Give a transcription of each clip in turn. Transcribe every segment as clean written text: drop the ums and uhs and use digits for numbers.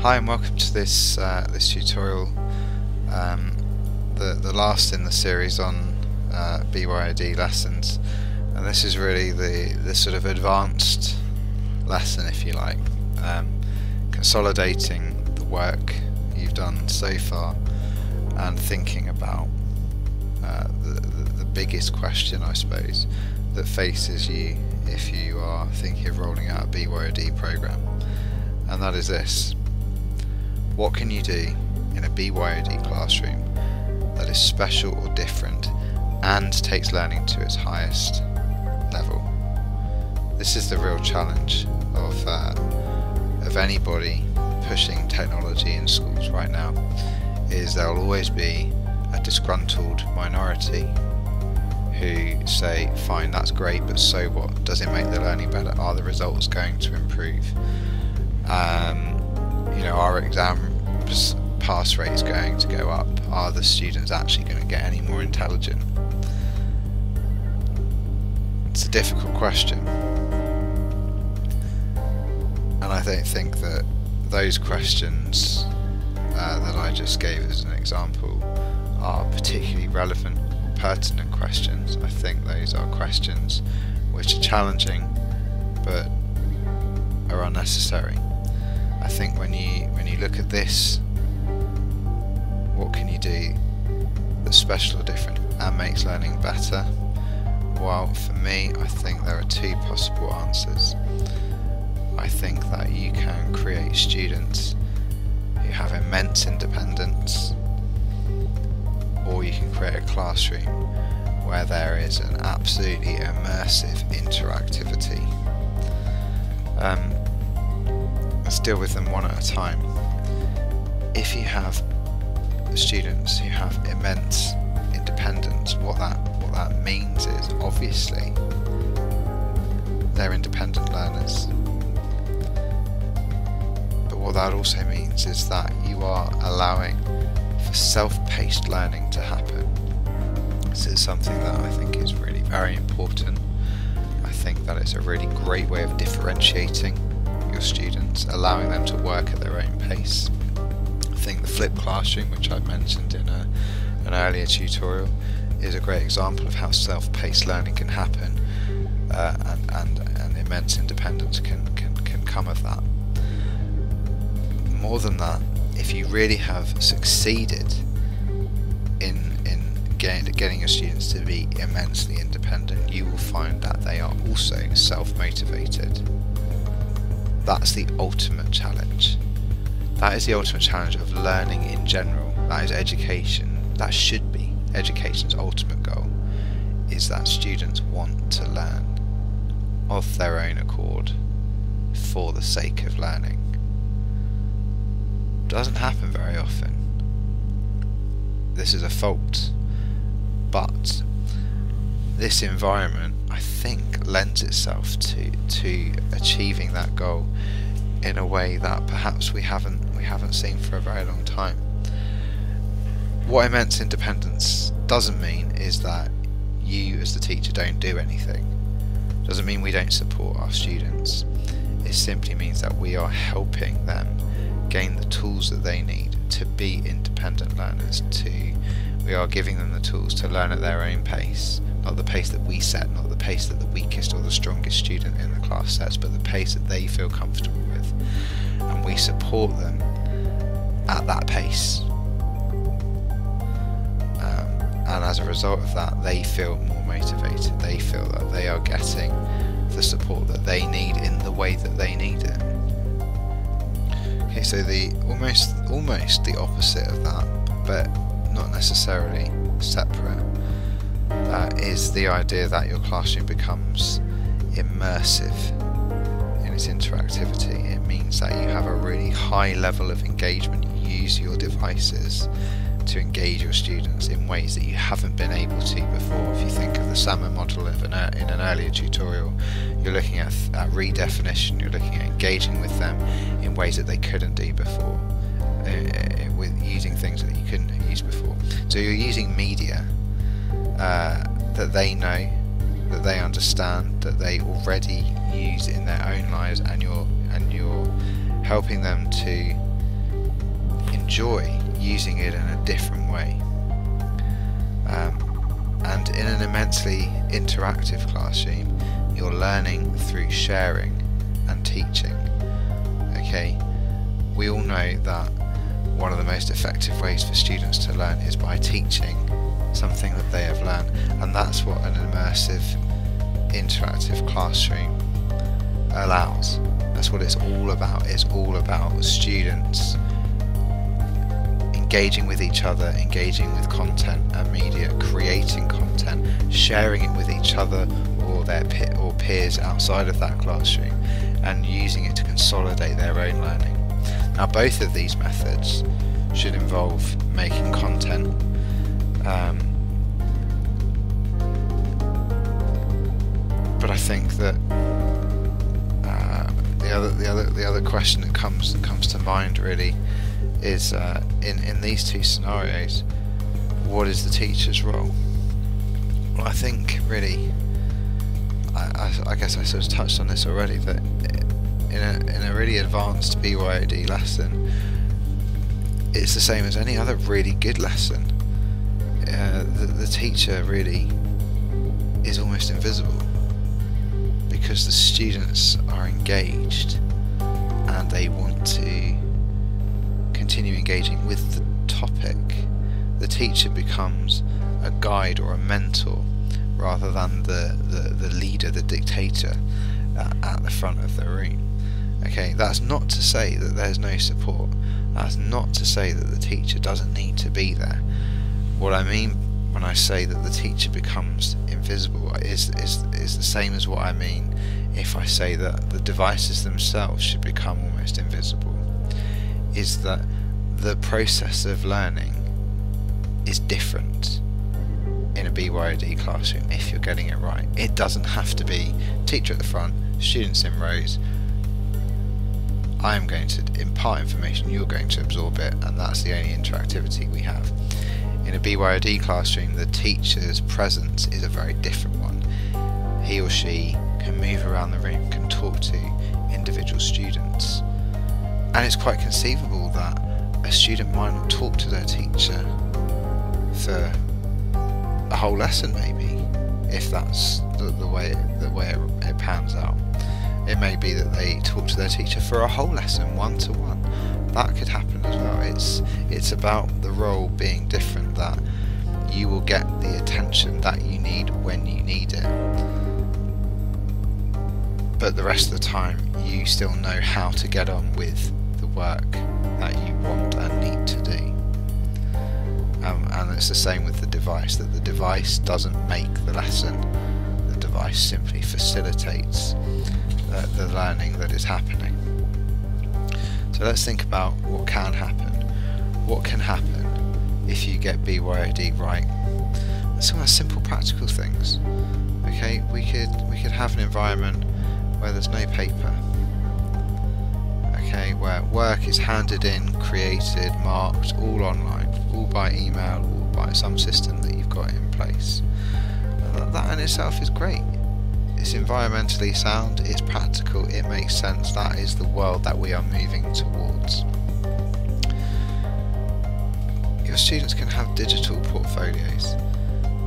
Hi and welcome to this tutorial, the last in the series on BYOD lessons, and this is really the sort of advanced lesson, if you like, consolidating the work you've done so far and thinking about the biggest question, I suppose, that faces you if you are thinking of rolling out a BYOD program, and that is this. What can you do in a BYOD classroom that is special or different and takes learning to its highest level? This is the real challenge of anybody pushing technology in schools right now. Is there will always be a disgruntled minority who say, fine, that's great, but so what? Does it make the learning better? Are the results going to improve? Our exam pass rate is going to go up. Are the students actually going to get any more intelligent? It's a difficult question, and I don't think that those questions that I just gave as an example are particularly relevant or pertinent questions. I think those are questions which are challenging but are unnecessary. I think when you look at this, what can you do that's special or different and makes learning better? Well, for me, I think there are two possible answers. I think that you can create students who have immense independence, or you can create a classroom where there is an absolutely immersive interactivity. Let's deal with them one at a time. If you have students who have immense independence, what that means is, obviously, they're independent learners. But what that also means is that you are allowing for self-paced learning to happen. This is something that I think is really very important. I think that it's a really great way of differentiating your students, allowing them to work at their own pace. I think the flipped classroom, which I mentioned in an earlier tutorial, is a great example of how self-paced learning can happen, and immense independence can come of that. More than that, if you really have succeeded in getting your students to be immensely independent, you will find that they are also self-motivated. That's the ultimate challenge. That is the ultimate challenge of learning in general. That is education. That should be education's ultimate goal, is that students want to learn of their own accord for the sake of learning. Doesn't happen very often. This is a fault. But this environment, I think, lends itself to achieving that goal in a way that perhaps we haven't seen for a very long time. What immense independence doesn't mean is that you as the teacher don't do anything. Doesn't mean we don't support our students. It simply means that we are helping them gain the tools that they need to be independent learners. We are giving them the tools to learn at their own pace, not the pace that we set, not the pace that the weakest or the strongest student in the class sets, but the pace that they feel comfortable with. And we support them at that pace. And as a result of that, they feel more motivated. They feel that they are getting the support that they need in the way that they need it. Okay, so the almost the opposite of that, but not necessarily separate, is the idea that your classroom becomes immersive in its interactivity. It means that you have a really high level of engagement. You use your devices to engage your students in ways that you haven't been able to before. If you think of the SAMA model in an earlier tutorial, you're looking at redefinition, you're looking at engaging with them in ways that they couldn't do before, with using things that you couldn't use before. So you're using media that they know, that they understand, that they already use in their own lives, and you're helping them to enjoy using it in a different way. And in an immensely interactive classroom, you're learning through sharing and teaching. Okay, we all know that one of the most effective ways for students to learn is by teaching something that they have learned, and that's what an immersive, interactive classroom allows. That's what it's all about. It's all about students engaging with each other, engaging with content and media, creating content, sharing it with each other or their peers outside of that classroom, and using it to consolidate their own learning. Now, both of these methods should involve making content, but I think that the other question that comes to mind really is in these two scenarios, what is the teacher's role? Well, I think really, I guess I sort of touched on this already, that in a really advanced BYOD lesson, it's the same as any other really good lesson. The teacher really is almost invisible, because the students are engaged and they want to continue engaging with the topic. The teacher becomes a guide or a mentor rather than the leader, the dictator at the front of the room. Okay, that's not to say that there's no support. That's not to say that the teacher doesn't need to be there. What I mean when I say that the teacher becomes invisible is the same as what I mean if I say that the devices themselves should become almost invisible. Is that the process of learning is different in a BYOD classroom if you're getting it right. It doesn't have to be teacher at the front, students in rows. I'm going to impart information, you're going to absorb it, and that's the only interactivity we have. In a BYOD classroom, the teacher's presence is a very different one. He or she can move around the room, can talk to individual students, and it's quite conceivable that a student might not talk to their teacher for a whole lesson, maybe, if that's the way it pans out. It may be that they talk to their teacher for a whole lesson, one-to-one. That could happen as well. It's about the role being different, that you will get the attention that you need when you need it, but the rest of the time you still know how to get on with the work that you want and need to do. And it's the same with the device, that the device doesn't make the lesson, the device simply facilitates the learning that is happening. So let's think about what can happen. What can happen if you get BYOD right? Some of the simple practical things. Okay, we could have an environment where there's no paper. Okay, where work is handed in, created, marked, all online, all by email, or by some system that you've got in place. That in itself is great. It's environmentally sound, it's practical, it makes sense. That is the world that we are moving towards. Your students can have digital portfolios.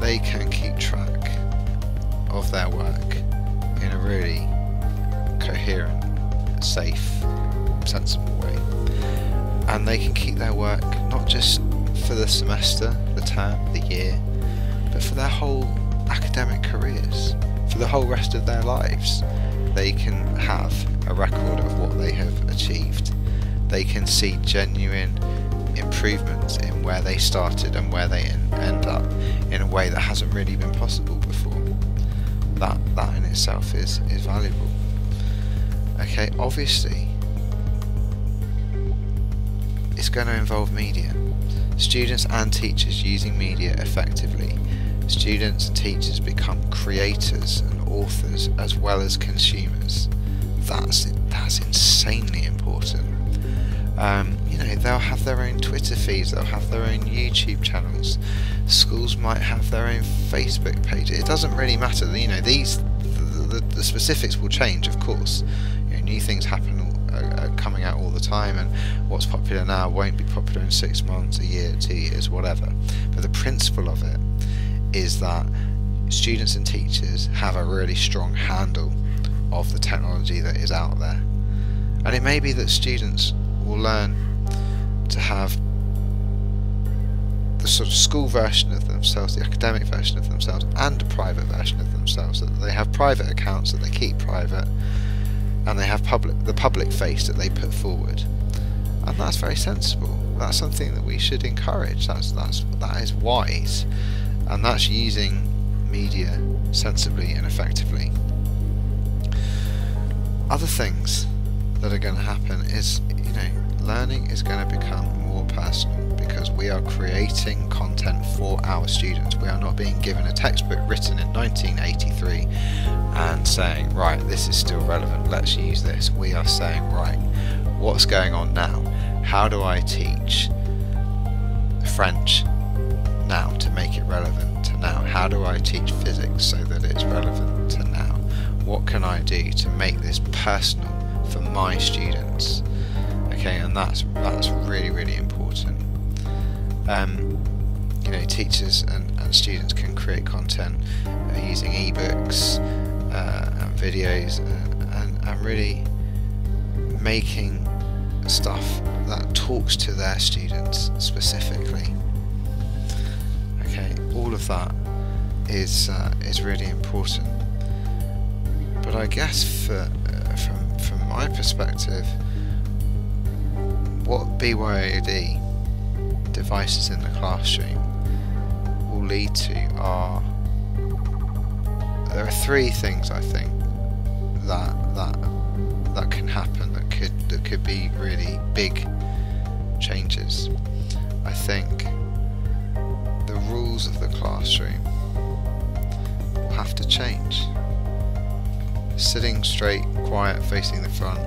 They can keep track of their work in a really coherent, safe, sensible way. And they can keep their work not just for the semester, the term, the year, but for their whole academic careers. For the whole rest of their lives, they can have a record of what they have achieved. They can see genuine improvements in where they started and where they end up in a way that hasn't really been possible before. That in itself is valuable. Okay, obviously it's going to involve media. Students and teachers using media effectively. Students and teachers become creators and authors as well as consumers. That's insanely important. You know, they'll have their own Twitter feeds, they'll have their own YouTube channels. Schools might have their own Facebook page. It doesn't really matter. You know, the specifics will change, of course. You know, new things happen are coming out all the time, and what's popular now won't be popular in 6 months, a year, 2 years, whatever. But the principle of it is that students and teachers have a really strong handle of the technology that is out there. And it may be that students will learn to have the sort of school version of themselves, the academic version of themselves, and a private version of themselves. That they have private accounts that they keep private, and they have the public face that they put forward. And that's very sensible. That's something that we should encourage. That is wise, and that's using media sensibly and effectively. Other things that are going to happen is, learning is going to become more personal, because we are creating content for our students. We are not being given a textbook written in 1983 and saying, right, this is still relevant, let's use this. We are saying, right, what's going on now? How do I teach French now to make it relevant to now? How do I teach physics so that it's relevant to now? What can I do to make this personal for my students? Okay, and that's really, really important. Teachers and students can create content using ebooks and videos and really making stuff that talks to their students specifically. Okay, all of that is really important. But I guess from my perspective, what BYOD devices in the classroom will lead to there are three things I think that can happen, that could be really big changes. I think the rules of the classroom will have to change. Sitting straight, quiet, facing the front,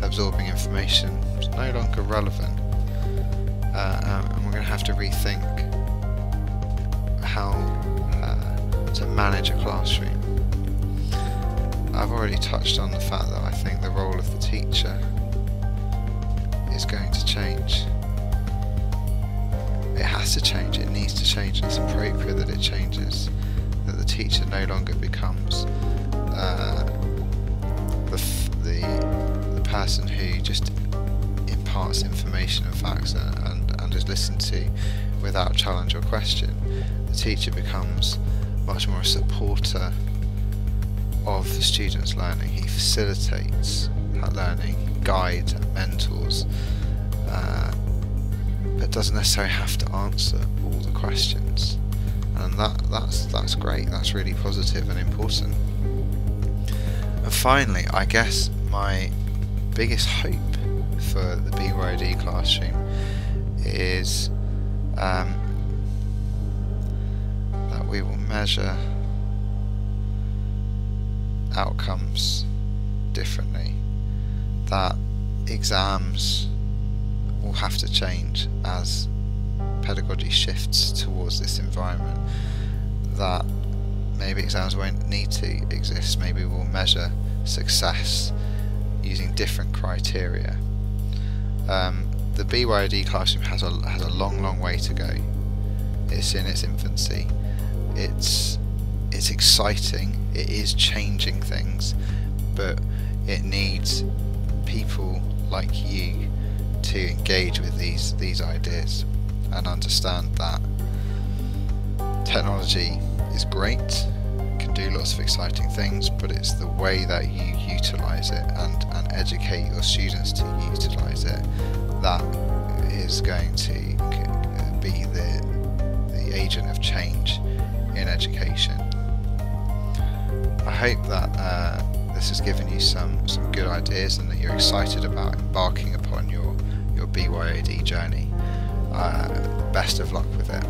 absorbing information is no longer relevant, and we're going to have to rethink how to manage a classroom. I've already touched on the fact that I think the role of the teacher is going to change. It has to change, it needs to change, and it's appropriate that it changes, that the teacher no longer becomes the person who just imparts information and facts and is listened to without challenge or question. The teacher becomes much more a supporter of the student's learning. He facilitates that learning, guides and mentors, but doesn't necessarily have to answer all the questions. And that's great, that's really positive and important. And finally, I guess my biggest hope for the BYOD classroom is that we will measure outcomes differently, that exams will have to change as pedagogy shifts towards this environment, that maybe exams won't need to exist, maybe we'll measure success using different criteria. The BYOD classroom has a long way to go. It's in its infancy. It's exciting, it is changing things, but it needs people like you to engage with these ideas and understand that technology is great, can do lots of exciting things, but it's the way that you utilise it and educate your students to utilise it that is going to be the agent of change in education. I hope that this has given you some good ideas and that you're excited about embarking upon your BYOD journey. Best of luck with it.